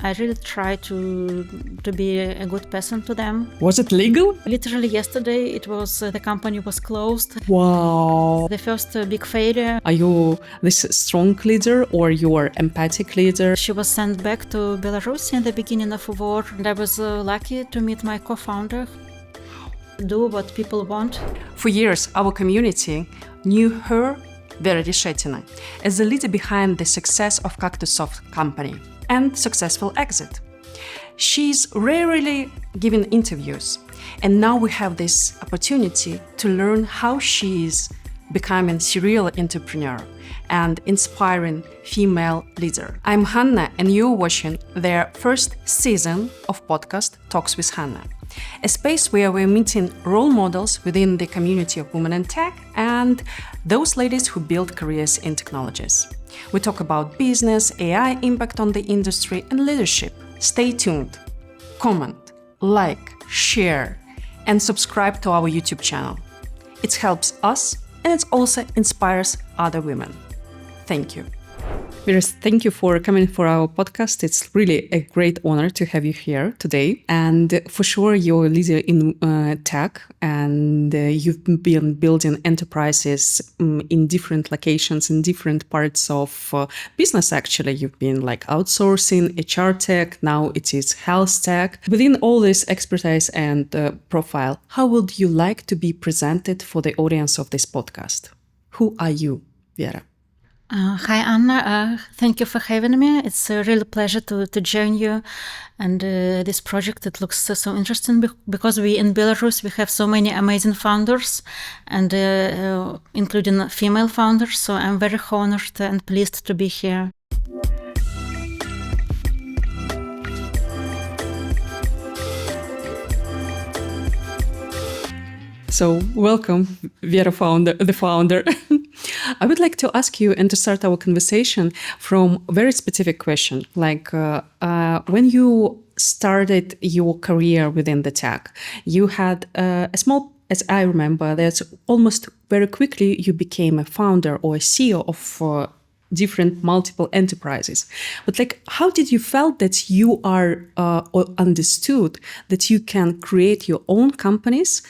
I really try to be a good person to them. Was it legal? Literally yesterday, the company was closed. Wow. The first big failure. Are you this strong leader or your empathic leader? She was sent back to Belarus in the beginning of war, and I was lucky to meet my co-founder. Do what people want. For years, our community knew her, Vera Reshetina, as the leader behind the success of CactusSoft company and successful exit. She's rarely given interviews, and now we have this opportunity to learn how she is becoming a serial entrepreneur and inspiring female leader. I'm Hanna, and you're watching their first season of podcast Talks with Hanna, a space where we're meeting role models within the community of women in tech and those ladies who build careers in technologies. We talk about business, AI impact on the industry, and leadership. Stay tuned, comment, like, share, and subscribe to our YouTube channel. It helps us and it also inspires other women. Thank you. Vera, thank you for coming for our podcast. It's really a great honor to have you here today. And for sure, you're a leader in tech, and you've been building enterprises in different locations, in different parts of business, actually. You've been like outsourcing, HR tech, now it is health tech. Within all this expertise and profile, how would you like to be presented for the audience of this podcast? Who are you, Vera? Hi, Anna. Thank you for having me. It's a real pleasure to join you. And this project, it looks so interesting because we in Belarus, we have so many amazing founders, and including female founders. So I'm very honored and pleased to be here. So welcome, Vera, the founder. I would like to ask you and to start our conversation from a very specific question. Like when you started your career within the tech, you had a small, as I remember, that's almost very quickly you became a founder or a CEO of different multiple enterprises. But like, how did you felt that you are or understood that you can create your own companies,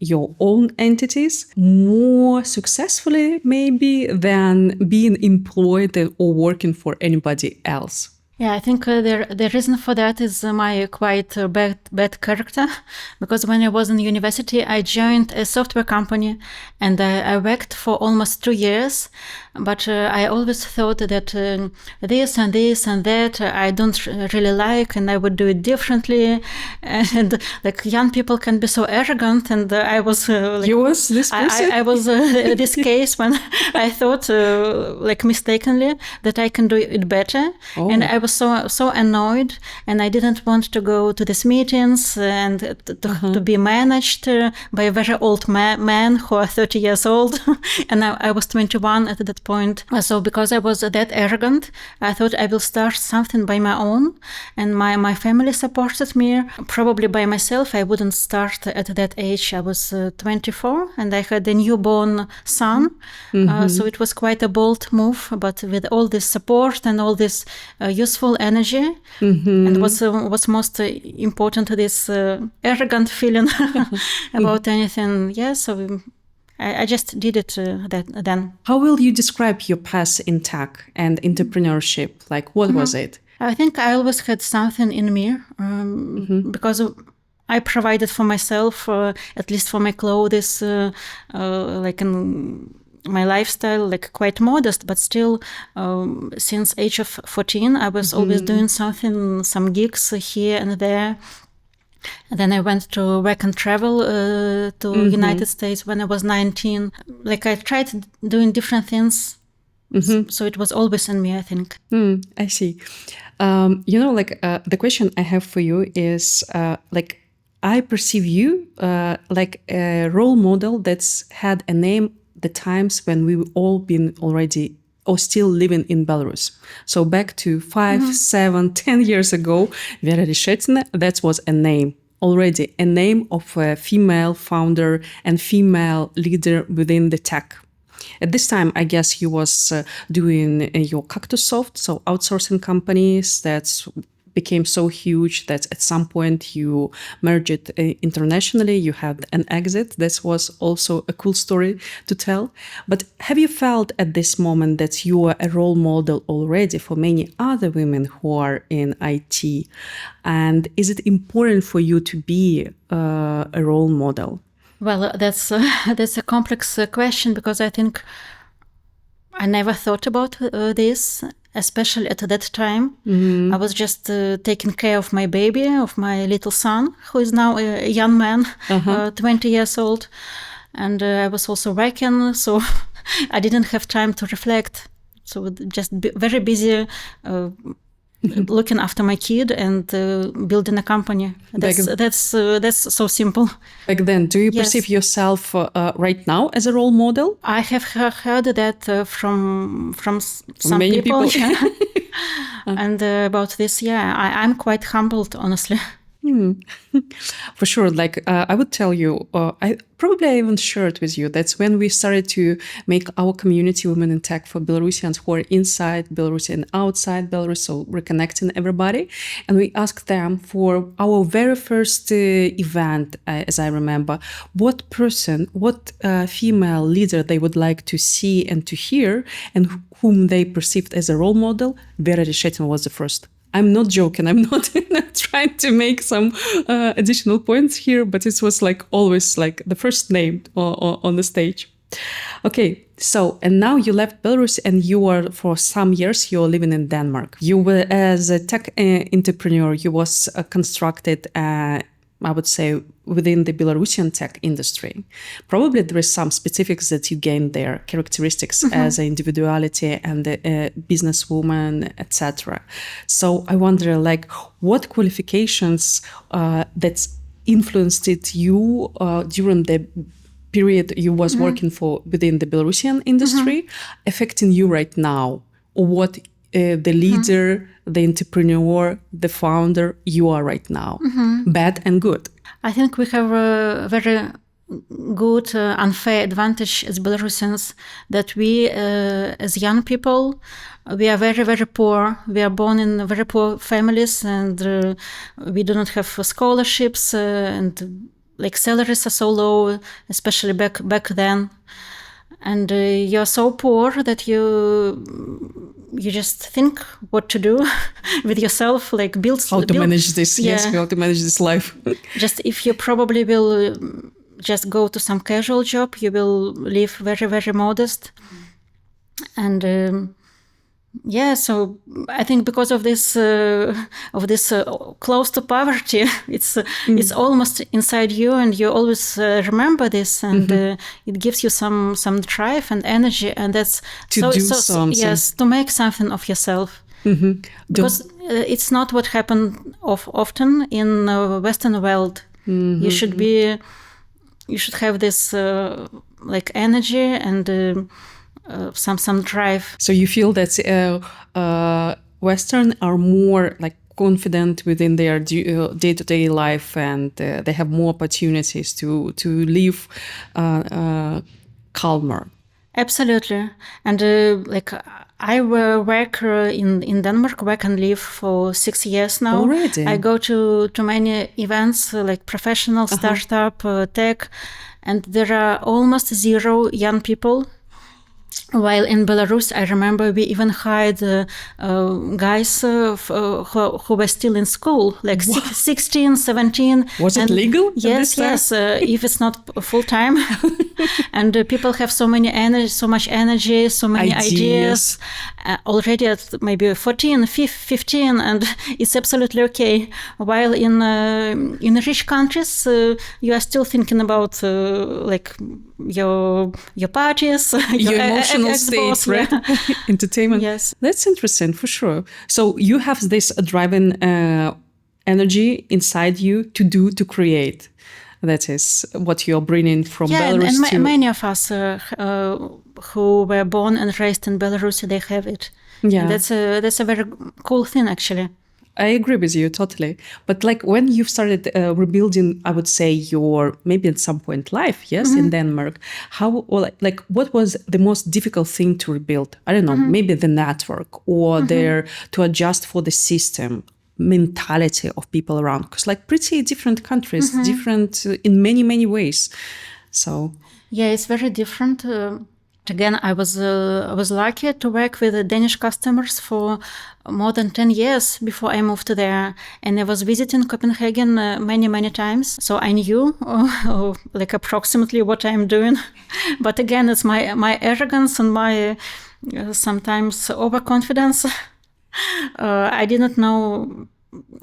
your own entities more successfully maybe than being employed or working for anybody else? Yeah, I think the reason for that is my quite bad character, because when I was in university, I joined a software company and I worked for almost 2 years, but I always thought that this and this and that I don't really like, and I would do it differently, and like young people can be so arrogant, and I was you was this person? I was this case when I thought like mistakenly that I can do it better. And I was so annoyed, and I didn't want to go to these meetings and to be managed by a very old man who are 30 years old. And I was 21 at that point. So because I was that arrogant, I thought I will start something by my own, and my family supported me. Probably by myself I wouldn't start at that age. I was 24 and I had a newborn son. So it was quite a bold move, but with all this support and all this useful energy, and what's most important, this arrogant feeling about anything. Yeah, so I just did it then. How will you describe your path in tech and entrepreneurship? Like, what was it? I think I always had something in me, because I provided for myself, at least for my clothes, like in my lifestyle, like quite modest, but still since age of 14, I was always doing something, some gigs here and there. And then I went to work and travel to United States when I was 19. Like I tried doing different things. So it was always in me, I think. I see. The question I have for you is like, I perceive you like a role model that's had a name the times when we all been already or still living in Belarus. So back to 5, 7, 10 years ago, Vera Reshetina, that was a name already, a name of a female founder and female leader within the tech. At this time, I guess you was doing your CactusSoft, so outsourcing companies. That's became so huge that at some point you merged it internationally, you had an exit. This was also a cool story to tell. But have you felt at this moment that you are a role model already for many other women who are in IT? And is it important for you to be a role model? Well, that's a complex question, because I think I never thought about this, especially at that time. I was just taking care of my baby, of my little son, who is now a young man, 20 years old. And I was also working, so I didn't have time to reflect. So just very busy looking after my kid and building a company. That's so simple. Back then, do you perceive yourself right now as a role model? I have heard that from some many people. And about this, I'm quite humbled, honestly. For sure. Like I would tell you, I even shared with you, that's when we started to make our community Women in Tech for Belarusians who are inside Belarus and outside Belarus, so reconnecting everybody. And we asked them for our very first event, as I remember, what female leader they would like to see and to hear, and whom they perceived as a role model. Vera Reshetina was the first. I'm not joking. I'm not trying to make some additional points here, but it was like always like the first name on the stage. Okay, so, and now you left Belarus and you are, for some years, you're living in Denmark. You were, as a tech entrepreneur, you was constructed, I would say, within the Belarusian tech industry. Probably there is some specifics that you gained there, characteristics as an individuality and a businesswoman, etc. So I wonder, like, what qualifications that influenced you during the period you was working for within the Belarusian industry, affecting you right now? Or what the leader, the entrepreneur, the founder you are right now, bad and good? I think we have a very good unfair advantage as Belarusians, that we as young people, we are very, very poor. We are born in very poor families, and we do not have scholarships, and like salaries are so low, especially back then. And you're so poor that you just think what to do with yourself, like how to manage this. Yes, how to manage this life. Just if you probably will just go to some casual job, you will live very, very modest. And so I think because of this close to poverty, it's almost inside you, and you always remember this, and it gives you some drive and energy, and that's to do something. Yes, to make something of yourself. Because it's not what happened often in Western world. You should have this like energy and some drive. So you feel that Western are more like confident within their day-to-day life, and they have more opportunities to live calmer. Absolutely. And like I work in Denmark, work and live for 6 years now. Already? I go to many events like professional, startup, tech, and there are almost zero young people. While in Belarus, I remember we even hired guys who were still in school, like 16, 17. Was it legal? Yes, if it's not full time. And people have so much energy, so many ideas already at maybe 14, 15, and it's absolutely okay. While in rich countries, you are still thinking about like your parties, your emotional state, right? Entertainment. Yes, that's interesting for sure. So you have this driving energy inside you to create. That is what you're bringing from Belarus. And many of us who were born and raised in Belarus, they have it. Yeah, and that's a very cool thing, actually. I agree with you totally. But like when you started rebuilding, I would say your maybe at some point life, yes, in Denmark, what was the most difficult thing to rebuild? I don't know, maybe the network or to adjust for the system, mentality of people around? Because like pretty different countries, different in many, many ways. So yeah, it's very different. Again, I was lucky to work with Danish customers for more than 10 years before I moved there, and I was visiting Copenhagen many times. So I knew like approximately what I'm doing. But again, it's my arrogance and my sometimes overconfidence. I didn't know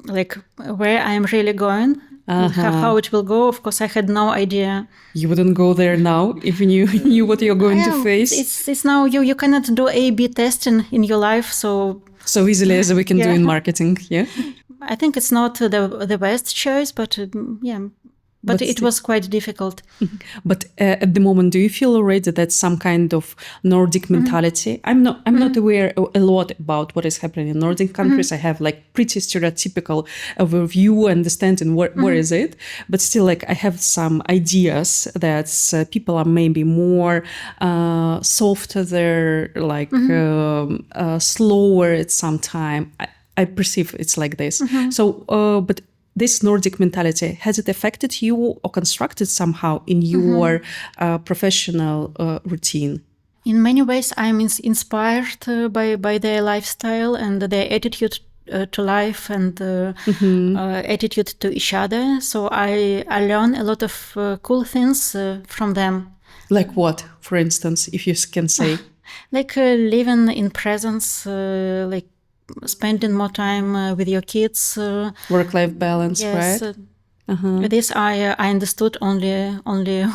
like where I'm really going. How it will go. Of course, I had no idea. You wouldn't go there now if you knew what you're going to face. It's now you cannot do A/B testing in your life so easily as we can do in marketing. Yeah, I think it's not the best choice, but But it was quite difficult. But at the moment, do you feel already that some kind of Nordic mentality? I'm not aware a lot about what is happening in Nordic countries. I have like pretty stereotypical overview, understanding where is it. But still, like I have some ideas that people are maybe more softer, they're like slower at some time. I perceive it's like this. So, but this Nordic mentality, has it affected you or constructed somehow in your professional routine? In many ways, I'm inspired by their lifestyle and their attitude to life and attitude to each other. So I learn a lot of cool things from them. Like what, for instance, if you can say? Like living in presence, like spending more time with your kids. Work-life balance, yes, right? This I understood only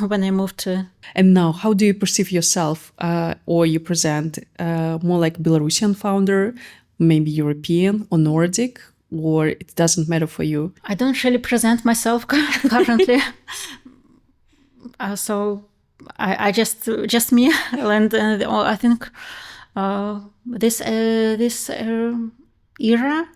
when I moved to. And now, how do you perceive yourself, or you present more like Belarusian founder, maybe European or Nordic, or it doesn't matter for you? I don't really present myself currently, so I just me, and I think. This era,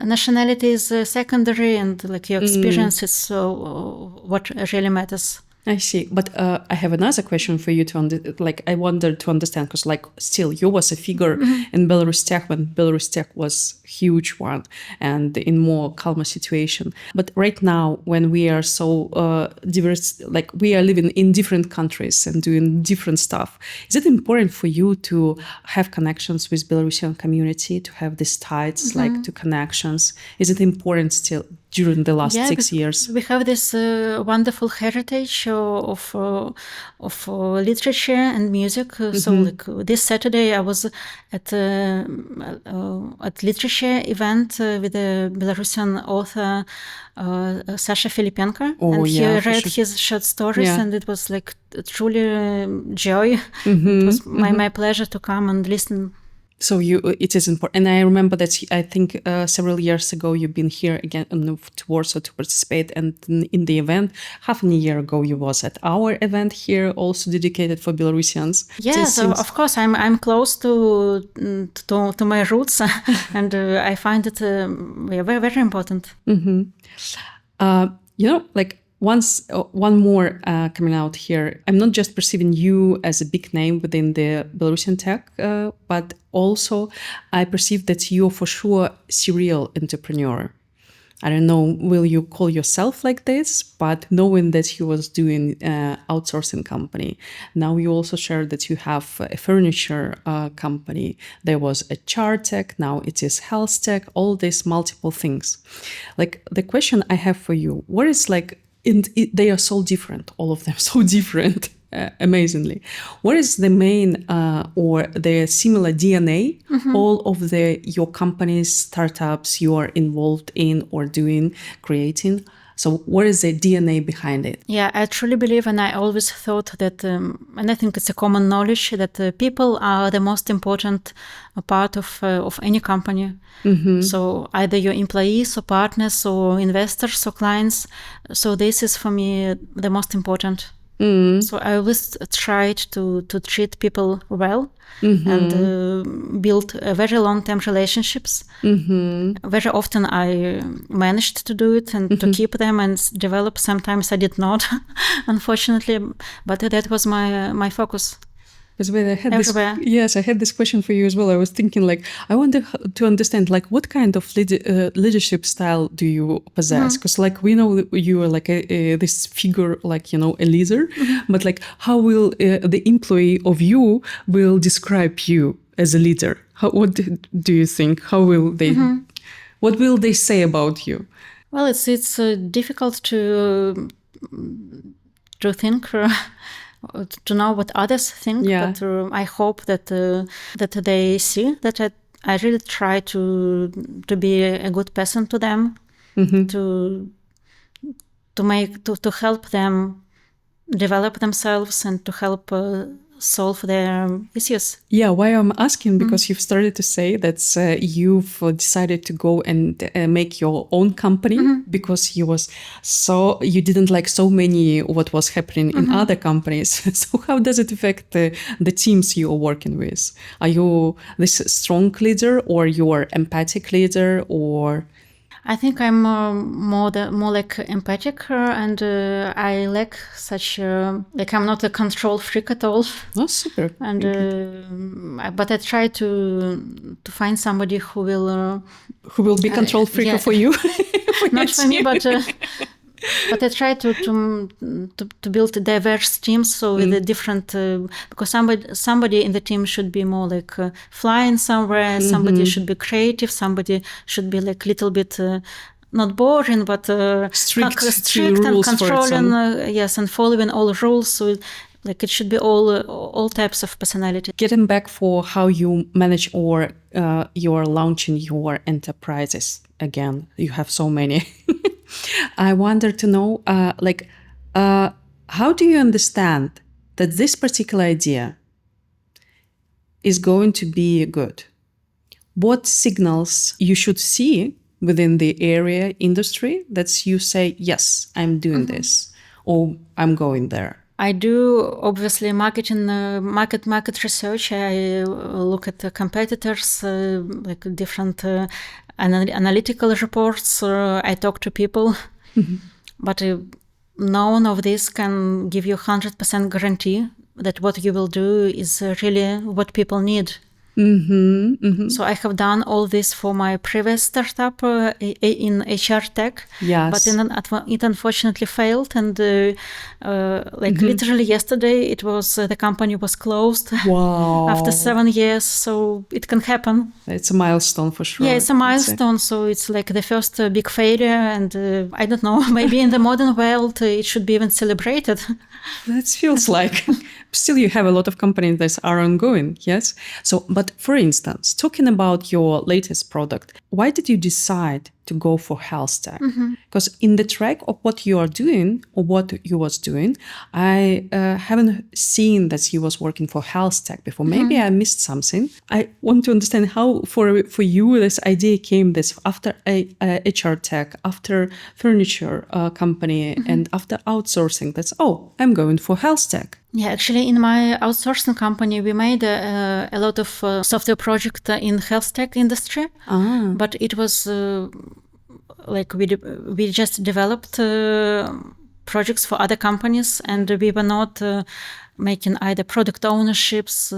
nationality is secondary, and like your experience is what really matters. I see, but I have another question for you I wanted to understand, because like still you was a figure in Belarus Tech when Belarus Tech was huge one and in more calmer situation. But right now, when we are so diverse, like we are living in different countries and doing different stuff, is it important for you to have connections with Belarusian community, to have these ties, like to connections? Is it important still during the last 6 years? We have this wonderful heritage of literature and music. So like this Saturday I was at literature event with a Belarusian author Sasha Filipenko, and he read his short stories, and it was like truly joy. It was my pleasure to come and listen. So it is important. And I remember that I think several years ago you've been here again to Warsaw to participate, and in the event half a year ago you was at our event here, also dedicated for Belarusians. Yes, of course. I'm close to my roots, and I find it very, very important. Like one more coming out here. I'm not just perceiving you as a big name within the Belarusian tech, but also I perceive that you're for sure serial entrepreneur. I don't know, will you call yourself like this? But knowing that you was doing outsourcing company, now you also shared that you have a furniture company. There was a HearteTech, now it is HealthTech, all these multiple things. Like the question I have for you, what is like, they are so different, all of them so different, amazingly. What is the main or the similar DNA, all of your companies, startups you are involved in or doing, creating? So what is the DNA behind it? Yeah, I truly believe, and I always thought that, and I think it's a common knowledge, that people are the most important part of any company. So either your employees or partners or investors or clients. So this is for me the most important. So I always tried to treat people well and build very long-term relationships. Very often I managed to do it and to keep them and develop. Sometimes I did not, unfortunately, but that was my focus. Because when I had everywhere. I had this question for you as well. I was thinking, like, I wanted to understand, like, what kind of leadership style do you possess? Because, like, we know that you are like this figure, like, a leader, but like, how will the employee of you will describe you as a leader? What do you think? How will they? What will they say about you? Well, it's difficult to think. To know what others think, but I hope that they see that I really try to be a good person to them, to help them develop themselves and to help solve their issues. Yeah, why I'm asking, because you've started to say that you've decided to go and make your own company because you didn't like so many what was happening in other companies. So how does it affect the teams you are working with? Are you this strong leader, or you are empathic leader, or? I think I'm more like empathic, and I lack such like I'm not a control freak at all. Oh, super! And but I try to find somebody who will be control freak for you. Not for me, but I try to build diverse teams, so with a different because somebody in the team should be more like flying somewhere. Somebody should be creative. Somebody should be like a little bit not boring, but strict and controlling. Yes, and following all rules. So like it should be all types of personality. Getting back for how you manage or you are launching your enterprises again. You have so many. I wonder to know, how do you understand that this particular idea is going to be good? What signals you should see within the area industry that you say, yes, I'm doing this, or I'm going there? I do obviously market research. I look at the competitors, like different analytical reports. I talk to people, but none of this can give you 100% guarantee that what you will do is really what people need. So I have done all this for my previous startup in HealthTech, but it unfortunately failed, and literally yesterday the company was closed. Wow. After 7 years, so it can happen. It's a milestone for sure. Yeah, it's a milestone, so it's like the first big failure, and I don't know, maybe in the modern world it should be even celebrated. That feels like. Still, you have a lot of companies that are ongoing, yes? So, but for instance, talking about your latest product, why did you decide to go for HealthTech? Because in the track of what you are doing or what you was doing, I haven't seen that you was working for HealthTech before. Maybe I missed something. I want to understand how for you this idea came this after HR tech, after furniture company, and after outsourcing. That's, I'm going for HealthTech. Yeah, actually, in my outsourcing company, we made a lot of software projects in HealthTech industry, but it was like we just developed projects for other companies, and we were not making either product ownerships,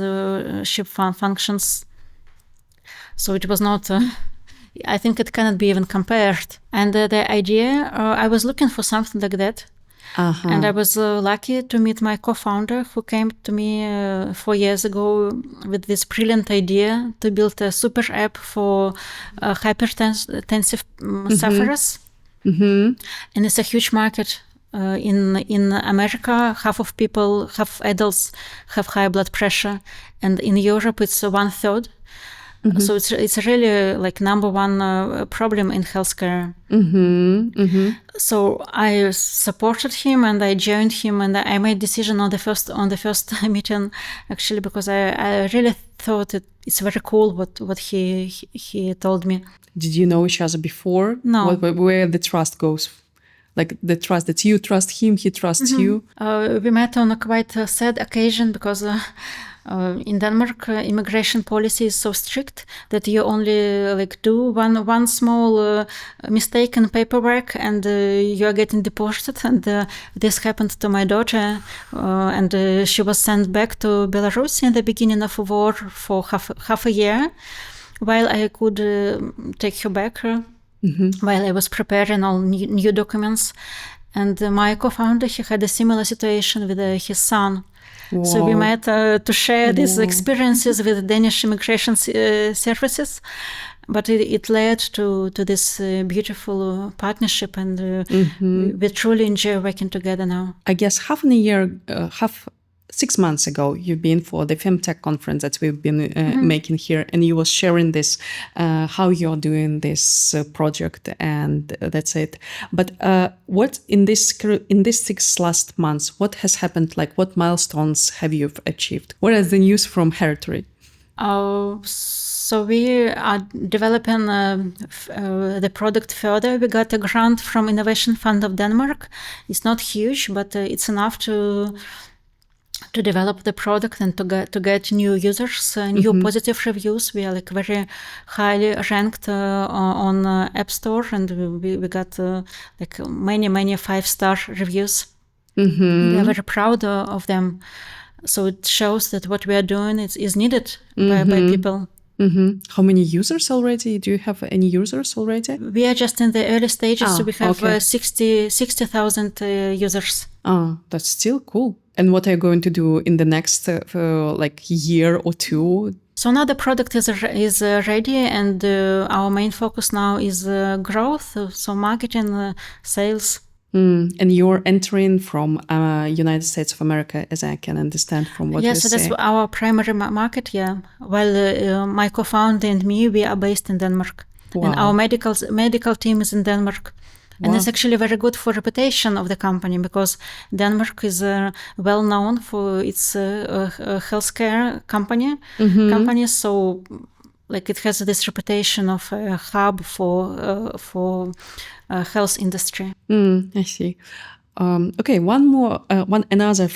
functions. So it was not. I think it cannot be even compared. And the idea, I was looking for something like that. And I was lucky to meet my co-founder, who came to me 4 years ago with this brilliant idea to build a super app for hypertensive sufferers. And it's a huge market. In America, half adults have high blood pressure, and in Europe it's 1/3. So it's really like number one problem in healthcare. So I supported him and I joined him, and I made decision on the first meeting, actually, because I really thought it's very cool what he told me. Did you know each other before? No. Where the trust goes? Like the trust that you trust him, he trusts you? We met on a quite sad occasion because In Denmark, immigration policy is so strict that you only do one small mistake in paperwork and you are getting deported. And this happened to my daughter, and she was sent back to Belarus in the beginning of war for half a year, while I could take her back while I was preparing all new documents. And my co-founder, he had a similar situation with his son. Wow. So we met to share these experiences with Danish immigration services, but it led to this beautiful partnership, and we truly enjoy working together now. I guess 6 months ago, you've been for the HealthTech conference that we've been making here, and you were sharing this, how you're doing this project, and that's it. But what in this 6 last months, what has happened? Like, what milestones have you achieved? What is the news from Heartery? So we are developing the product further. We got a grant from Innovation Fund of Denmark. It's not huge, but it's enough to develop the product and to get new users, new positive reviews. We are very highly ranked on App Store, and we got many 5-star reviews. We are very proud of them. So it shows that what we are doing is needed by people. How many users already? Do you have any users already? We are just in the early stages, so we have 60,000 users. Oh, that's still cool. And what are you going to do in the next year or two? So now the product is ready, and our main focus now is growth, so marketing, sales. And you're entering from United States of America, as I can understand from what you say. Yes, so that's our primary market, while my co-founder and me, we are based in Denmark. Wow. And our medical team is in Denmark. And it's actually very good for reputation of the company, because Denmark is well known for its healthcare company. So it has this reputation of a hub for health industry. I see. Okay, another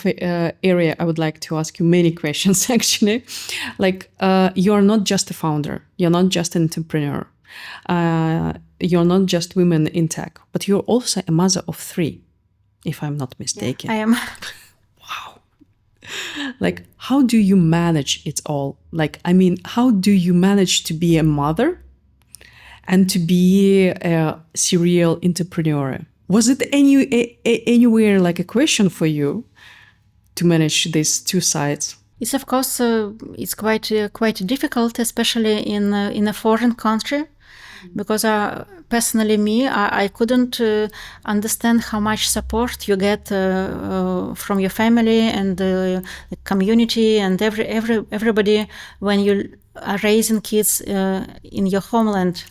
area I would like to ask you many questions actually. You're not just a founder, you're not just an entrepreneur, you're not just women in tech, but you're also a mother of 3, if I'm not mistaken. Yeah, I am. Wow. How do you manage it all? How do you manage to be a mother and to be a serial entrepreneur? Was it anywhere a question for you to manage these two sides? It's of course it's quite difficult, especially in a foreign country, because personally I couldn't understand how much support you get from your family and the community and everybody when you are raising kids in your homeland.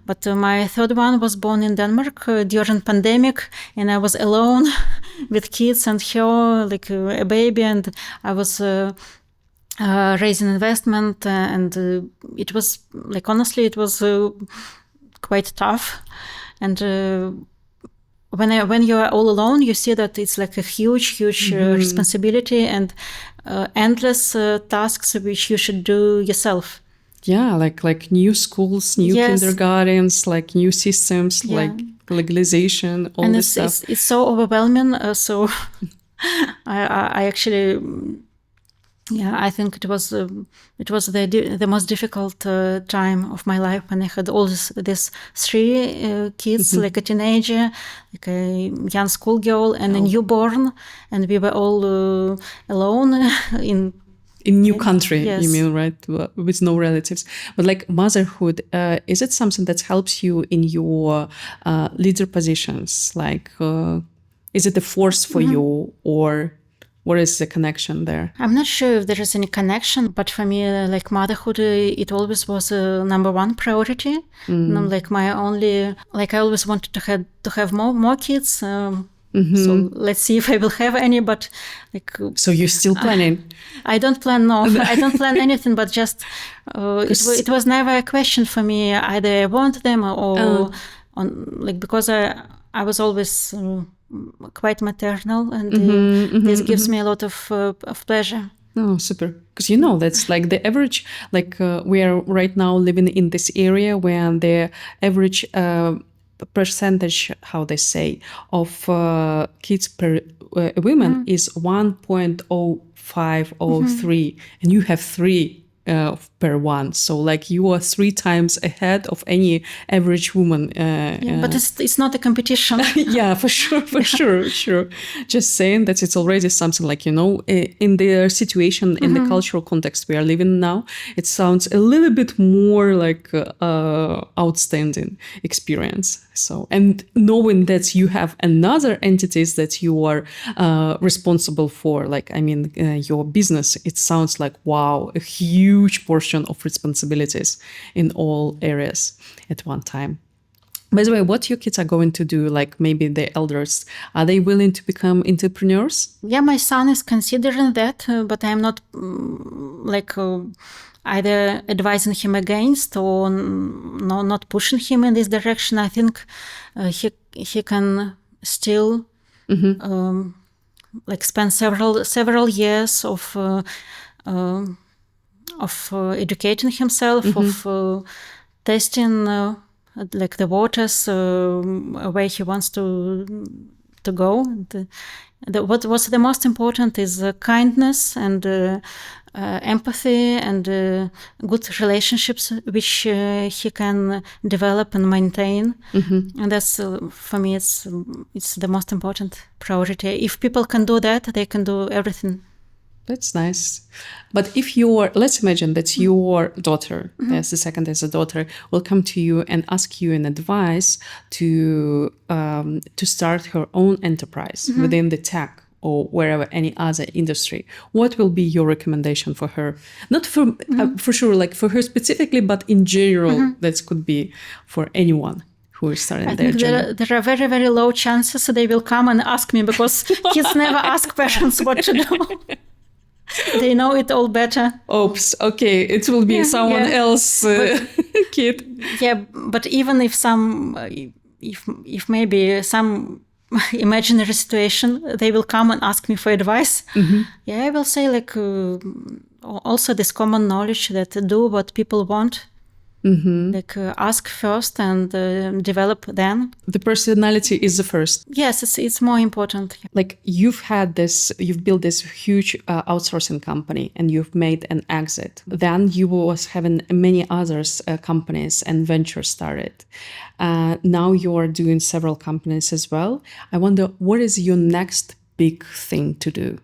But my third one was born in Denmark during pandemic, and I was alone with kids and her, a baby, and I was raising investment, and it was honestly it was quite tough. And when you are all alone, you see that it's a huge responsibility and endless tasks which you should do yourself. Yeah, like new schools, new kindergartens, new systems, legalization, all this stuff. It's so overwhelming. So I actually, I think it was the most difficult time of my life when I had all these 3 kids, a teenager, a young schoolgirl, and a newborn, and we were all alone in new country. Yes. You mean, right? With no relatives. But motherhood, is it something that helps you in your leader positions? Is it a force for you, or what is the connection there? I'm not sure if there is any connection, but for me, motherhood, it always was number one priority. My only, I always wanted to have more kids. So let's see if I will have any, but So you're still planning? I don't plan, no. I don't plan anything, but just, it was never a question for me. Either I want them or, because I was always quite maternal, and this gives me a lot of pleasure. Oh, super. Because that's like the average, we are right now living in this area where the average percentage, how they say, of kids per women is 1.0503, and you have 3 per one. So you are 3 times ahead of any average woman. But it's not a competition. Yeah, for sure. Just saying that it's already something in the situation, in the cultural context we are living now, it sounds a little bit more like outstanding experience. So, and knowing that you have another entities that you are responsible for, your business, it sounds like, wow, a huge portion of responsibilities in all areas at one time. By the way, what your kids are going to do, maybe the elders, are they willing to become entrepreneurs? Yeah, my son is considering that, but I'm not either advising him against or not pushing him in this direction. I think he can still spend several years of educating himself, of testing the waters where he wants to go. What's the most important is kindness and empathy and good relationships which he can develop and maintain. And that's for me it's the most important priority. If people can do that, they can do everything. That's nice. But if let's imagine that your daughter, as the second as a daughter, will come to you and ask you an advice to start her own enterprise within the tech or wherever, any other industry, what will be your recommendation for her? Not for sure, for her specifically, but in general, that could be for anyone who is starting their journey. There are very, very low chances they will come and ask me, because kids never ask parents what to do. They know it all better. Oops, okay, it will be someone else kid. Yeah, but even if maybe some imaginary situation, they will come and ask me for advice. Yeah, I will say also this common knowledge that do what people want. Ask first and develop then. The personality is the first. Yes, it's more important. You've built this huge outsourcing company and you've made an exit. Then you was having many others companies and ventures started. Now you are doing several companies as well. I wonder, what is your next big thing to do?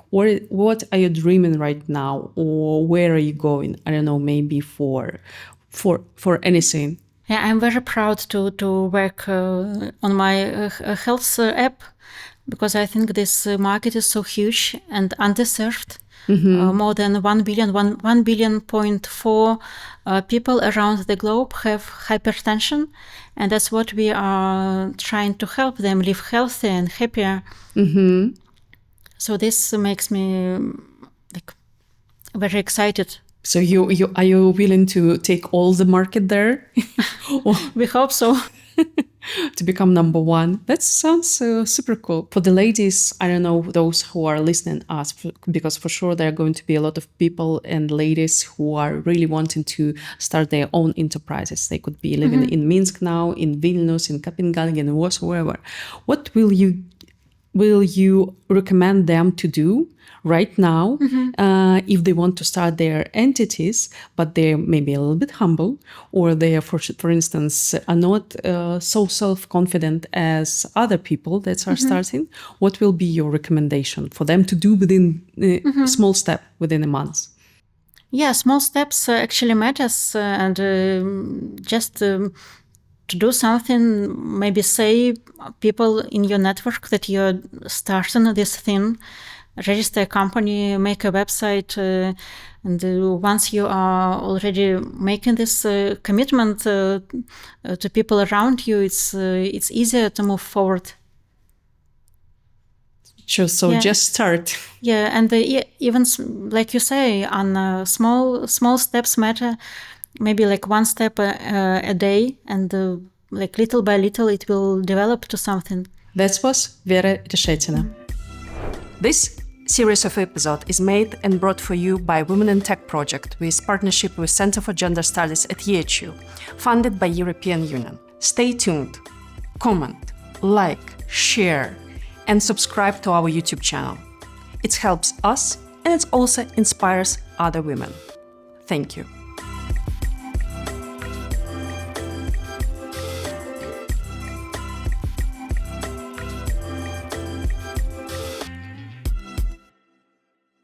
What are you dreaming right now, or where are you going? I don't know, maybe for anything. Yeah, I'm very proud to work on my health app, because I think this market is so huge and underserved. More than 1 billion point 4 people around the globe have hypertension, and that's what we are trying to help them live healthier and happier. So this makes me very excited. So are you willing to take all the market there? We hope so. To become number one. That sounds super cool. For the ladies, I don't know, those who are listening us, because for sure there are going to be a lot of people and ladies who are really wanting to start their own enterprises. They could be living in Minsk now, in Vilnius, in Copenhagen, whatsoever. What will you recommend them to do right now if they want to start their entities, but they're maybe a little bit humble, or they are, for instance, are not so self-confident as other people that are starting? What will be your recommendation for them to do within a small step within a month? Yeah, small steps actually matters, and just to do something, maybe say people in your network that you're starting this thing, register a company, make a website, and once you are already making this commitment to people around you, it's easier to move forward. Sure, so just start. Yeah, and even like you say, on small steps matter. Maybe one step a day, and little by little it will develop to something. That was Vera Reshetina. This series of episodes is made and brought for you by Women in Tech project with partnership with Center for Gender Studies at EHU, funded by European Union. Stay tuned, comment, like, share, and subscribe to our YouTube channel. It helps us and it also inspires other women. Thank you.